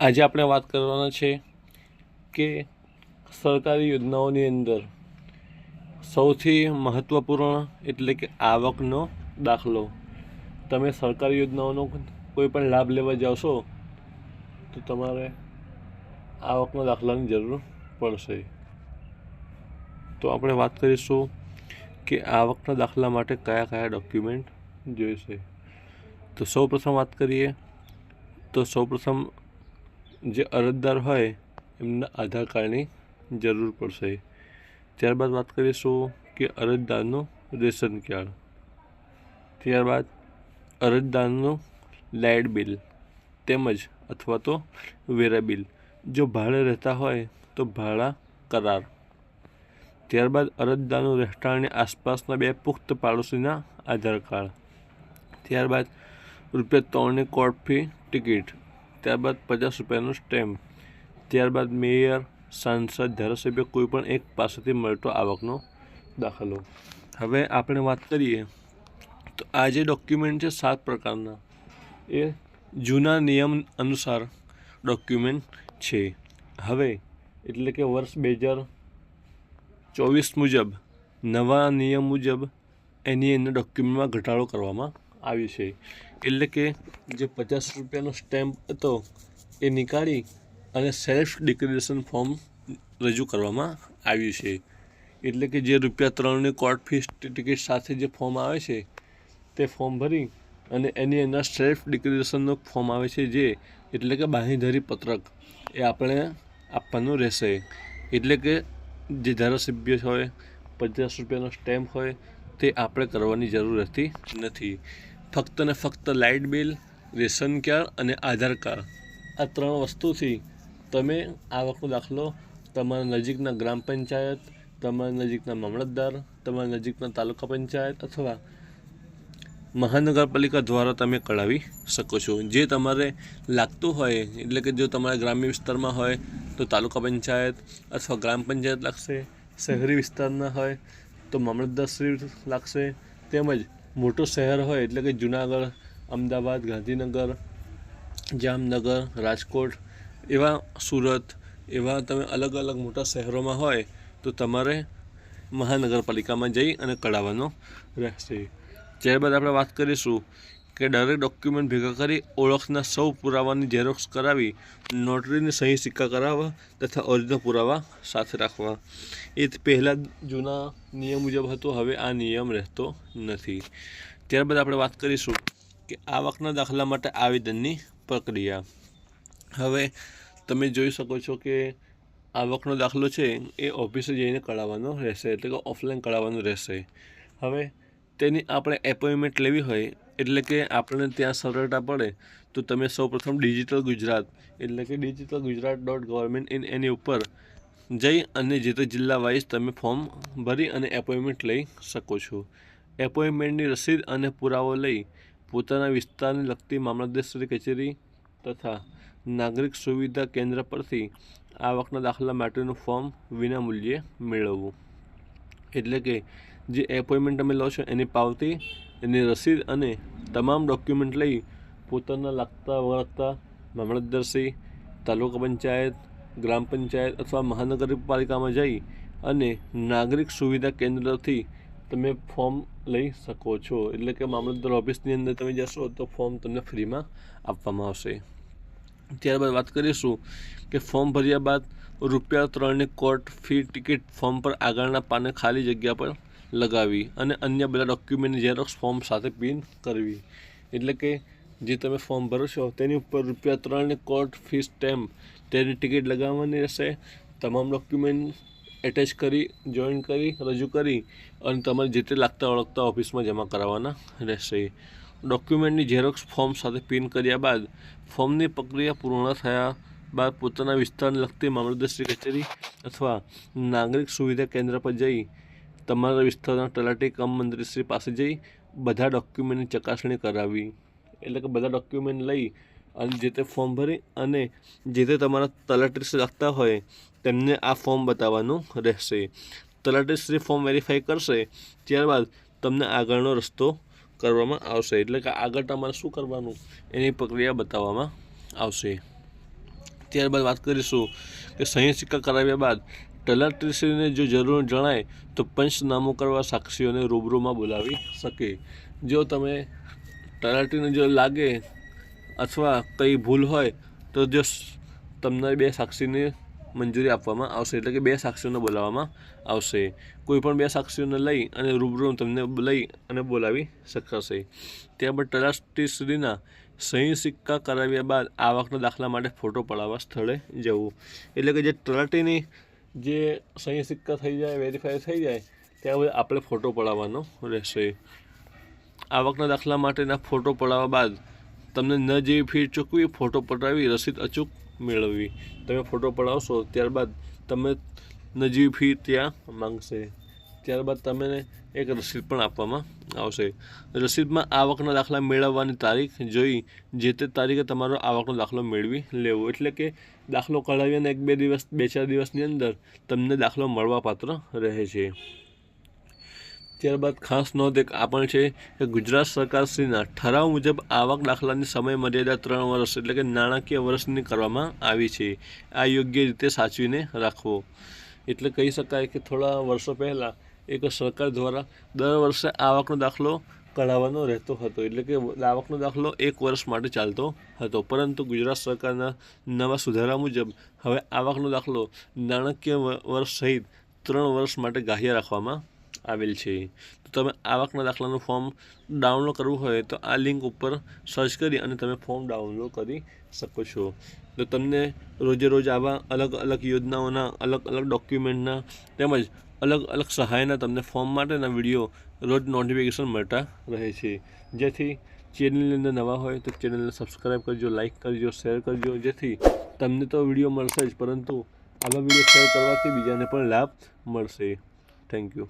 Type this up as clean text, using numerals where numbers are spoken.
આજે આપણે વાત કરવાના છે કે સરકારી યોજનાઓની અંદર સૌથી મહત્ત્વપૂર્ણ એટલે કે આવકનો દાખલો. તમે સરકારી યોજનાઓનો કોઈ પણ લાભ લેવા જાવશો તો તમારે આવકના દાખલાની જરૂર પડશે. તો આપણે વાત કરીશું કે આવકના દાખલા માટે કયા કયા ડોક્યુમેન્ટ જોઈશે. તો સૌપ્રથમ વાત કરીએ તો સૌપ્રથમ જે અરજદાર હોય એમના આધાર કાર્ડની જરૂર પડશે. ત્યારબાદ વાત કરીશું કે અરજદારનું રેશન કાર્ડ. ત્યારબાદ અરજદારનું લાઇટ બિલ તેમજ અથવા તો વેરા બિલ. જો ભાડે રહેતા હોય તો ભાડા કરાર. ત્યારબાદ અરજદારનું રહેઠાણની આસપાસના 2 પુખ્ત પાડોશીના આધાર કાર્ડ. ત્યારબાદ ₹3ની કોર્ટ ફી ટિકિટ. ત્યારબાદ ₹50નું સ્ટેમ્પ. ત્યારબાદ મેયર, સાંસદ, ધારાસભ્ય કોઈ પણ એક પાસેથી મળતો આવકનો દાખલો. હવે આપણે વાત કરીએ તો આ જે ડોક્યુમેન્ટ છે 7 પ્રકારના એ જૂના નિયમ અનુસાર ડોક્યુમેન્ટ છે. હવે એટલે કે વર્ષ 2024 મુજબ નવા નિયમ મુજબ એની અંદર ડોક્યુમેન્ટમાં ઘટાડો કરવામાં આવ્યો છે. એટલે કે જે ₹50નો સ્ટેમ્પ હતો એ નીકાળી અને સેલ્ફ ડિક્લેરેશન ફોર્મ રજૂ કરવામાં આવ્યું છે. એટલે કે જે ₹3ની કોર્ટ ફી ટિકિટ સાથે જે ફોર્મ આવે છે તે ફોર્મ ભરી અને એની અંદર સેલ્ફ ડિક્લેરેશનનું ફોર્મ આવે છે જે એટલે કે બાંહેધરી પત્રક એ આપણે આપવાનું રહેશે. એટલે કે જે ધારાસભ્ય હોય ₹50નો સ્ટેમ્પ હોય તે આપણે કરવાની જરૂર રહેતી નથી. ફક્ત ને ફક્ત લાઇટ બિલ, રેશન કાર્ડ અને આધાર કાર્ડ આ 3 વસ્તુથી તમે આવકનો દાખલો તમારા નજીકના ગ્રામ પંચાયત, તમારા નજીકના મામલતદાર, તમારા નજીકના તાલુકા પંચાયત અથવા મહાનગરપાલિકા દ્વારા તમે કઢાવી શકો છો. જે તમારે લાગતું હોય એટલે કે જો તમારા ગ્રામ્ય વિસ્તારમાં હોય તો તાલુકા પંચાયત અથવા ગ્રામ પંચાયત લાગશે. શહેરી વિસ્તારના હોય તો મામલતદારશ્રી લાગશે. તેમજ મોટું શહેર હોય એટલે કે જુનાગઢ, અમદાવાદ, ગાંધીનગર, જામનગર, રાજકોટ એવા સુરત એવા તમે અલગ અલગ મોટા શહેરોમાં હોય તો તમારે મહાનગરપાલિકામાં જઈ અને કઢાવવાનો રહેશે. ત્યારબાદ આપણે વાત કરીશું કે દરેક ડોક્યુમેન્ટ ભેગા કરી ઓળખના સૌ પુરાવાની ઝેરોક્ષ કરાવી નોટરીની સહી સિક્કા કરાવવા તથા ઓરિજિનલ પુરાવા સાથે રાખવા. એ પહેલાં જૂના નિયમ મુજબ હતો, હવે આ નિયમ રહેતો નથી. ત્યારબાદ આપણે વાત કરીશું કે આવકના દાખલા માટે આવેદનની પ્રક્રિયા. હવે તમે જોઈ શકો છો કે આવકનો દાખલો છે એ ઓફિસે જઈને કઢાવવાનો રહેશે, એટલે કે ઓફલાઈન કઢાવવાનું રહેશે. હવે તેની આપણે એપોઇન્ટમેન્ટ લેવી હોય એટલે કે આપણે ત્યાં સરળતા પડે તો તમે સૌપ્રથમ ડિજિટલ ગુજરાત એટલે કે digitalgujarat.government એની ઉપર જઈ અને જે તે જિલ્લા વાઇઝ તમે ફોર્મ ભરી અને એપોઇન્ટમેન્ટ લઈ શકો છો. એપોઇન્ટમેન્ટની રસીદ અને પુરાવો લઈ પોતાના વિસ્તારને લગતી મામલતદારશ્રી કચેરી તથા નાગરિક સુવિધા કેન્દ્ર પરથી આવકના દાખલા માટેનું ફોર્મ વિનામૂલ્યે મેળવવું. એટલે કે જે એપોઇન્ટમેન્ટ તમે લો છો એની પાવતી, એની રસીદ અને તમામ ડોક્યુમેન્ટ લઈ પોતાના લાગતા વળગતા મામલતદારશ્રી, તાલુકા પંચાયત, ગ્રામ પંચાયત અથવા મહાનગરપાલિકામાં જઈ અને નાગરિક સુવિધા કેન્દ્રથી તમે ફોર્મ લઈ શકો છો. એટલે કે મામલતદાર ઓફિસની અંદર તમે જશો તો ફોર્મ તમને ફ્રીમાં આપવામાં આવશે. ત્યારબાદ વાત કરીશું કે ફોર્મ ભર્યા બાદ ₹3ની કોર્ટ ફી ટિકિટ ફોર્મ પર આગળના પાને ખાલી જગ્યા પર લગાવી અને અન્ય બધા ડોક્યુમેન્ટની ઝેરોક્ષ ફોર્મ સાથે પિન કરવી. એટલે કે જે તમે ફોર્મ ભરો છો તેની ઉપર ₹3ની કોર્ટ ફી સ્ટેમ્પ તેની ટિકિટ લગાવવાની રહેશે. તમામ ડોક્યુમેન્ટ એટેચ કરી, જોઈન કરી, રજૂ કરી અને તમારે જે તે લાગતા ઓળખતા ઓફિસમાં જમા કરાવવાના રહેશે. ડોક્યુમેન્ટની ઝેરોક્ષ ફોર્મ સાથે પિન કર્યા બાદ ફોર્મની પ્રક્રિયા પૂર્ણ થયા બાદ પોતાના વિસ્તારને લગતી મામલતદારશ્રી કચેરી અથવા નાગરિક સુવિધા કેન્દ્ર પર જઈ તમારા વિસ્તારના તલાટી કમ મંત્રીશ્રી પાસે જઈ બધા ડોક્યુમેન્ટની ચકાસણી કરાવી. એટલે કે બધા ડોક્યુમેન્ટ લઈ અને જે તે ફોર્મ ભરી અને જે તે તમારા તલાટીશ્રી લાગતા હોય તેમને આ ફોર્મ બતાવવાનું રહેશે. તલાટીશ્રી ફોર્મ વેરીફાઈ કરશે ત્યારબાદ તમને આગળનો રસ્તો કરવામાં આવશે. એટલે કે આગળ તમારે શું કરવાનું એની પ્રક્રિયા બતાવવામાં આવશે. ત્યારબાદ વાત કરીશું કે સહી સિક્કા કરાવ્યા બાદ તલાટીશ્રીને જો જરૂર જણાય તો પંચનામું કરવા સાક્ષીઓને રૂબરૂમાં બોલાવી શકે. જો તમે તલાટીને જો લાગે અથવા કંઈ ભૂલ હોય તો જો તમને 2 સાક્ષીને મંજૂરી આપવામાં આવશે, એટલે કે 2 સાક્ષીઓને બોલાવવામાં આવશે. કોઈ પણ 2 સાક્ષીઓને લઈ અને રૂબરૂ તમને લઈ અને બોલાવી શકાશે. ત્યારબાદ તલાટીશ્રીના સહી સિક્કા કરાવ્યા બાદ આવકના દાખલા માટે ફોટો પડાવવા સ્થળે જવું. એટલે કે જે તલાટીની જે સહી સિક્કા થઈ જાય, વેરીફાઈ થઈ જાય, ત્યારબાદ આપણે ફોટો પડાવવાનો રહેશે. આવકના દાખલા માટેના ફોટો પડાવવા બાદ તમને ન જેવી ફી ચૂકવી ફોટો પડાવી રસીદ અચૂક મેળવવી. તમે ફોટો પડાવશો ત્યારબાદ તમે નજીવી ફી ત્યાં માંગશે. ત્યારબાદ તમને એક રસીદ પણ આપવામાં આવશે. રસીદમાં આવકના દાખલા મેળવવાની તારીખ જોઈ જે તે તારીખે તમારો આવકનો દાખલો મેળવી લેવો. એટલે કે દાખલો કઢાવીને 1-2 દિવસ 2-4 દિવસની અંદર તમને દાખલો મળવાપાત્ર રહે છે. ત્યારબાદ ખાસ નોંધ એક આ પણ છે કે ગુજરાત સરકારશ્રીના ઠરાવ મુજબ આવક દાખલાની સમય મર્યાદા 3 વર્ષ એટલે કે નાણાકીય વર્ષની કરવામાં આવી છે. આ યોગ્ય રીતે સાચવીને રાખવો. એટલે કહી શકાય કે થોડા વર્ષો પહેલાં એક સરકાર દ્વારા દર વર્ષે આવકનો દાખલો કઢાવવાનો રહેતો હતો. એટલે કે આવકનો દાખલો 1 વર્ષ માટે ચાલતો હતો, પરંતુ ગુજરાત સરકારના નવા સુધારા મુજબ હવે આવકનો દાખલો નાણાકીય વર્ષ સહિત 3 વર્ષ માટે ગ્રાહ્ય રાખવામાં આવેલ છે. તો તમે આવકના દાખલાનું ફોર્મ ડાઉનલોડ કરવું હોય તો આ લિંક ઉપર સર્ચ કરી અને તમે ફોર્મ ડાઉનલોડ કરી શકો છો. તો તમને રોજે રોજ આવા અલગ અલગ યોજનાઓના અલગ અલગ ડોક્યુમેન્ટના તેમજ અલગ અલગ સહાયના તમને ફોર્મ માટેના વિડીયો રોજ નોટિફિકેશન મળતા રહે છે. જેથી ચેનલની અંદર નવા હોય તો ચેનલને સબસ્ક્રાઈબ કરજો, લાઇક કરજો, શેર કરજો. જેથી તમને તો વિડીયો મળશે જ, પરંતુ આવા વિડીયો શેર કરવાથી બીજાને પણ લાભ મળશે. Thank you.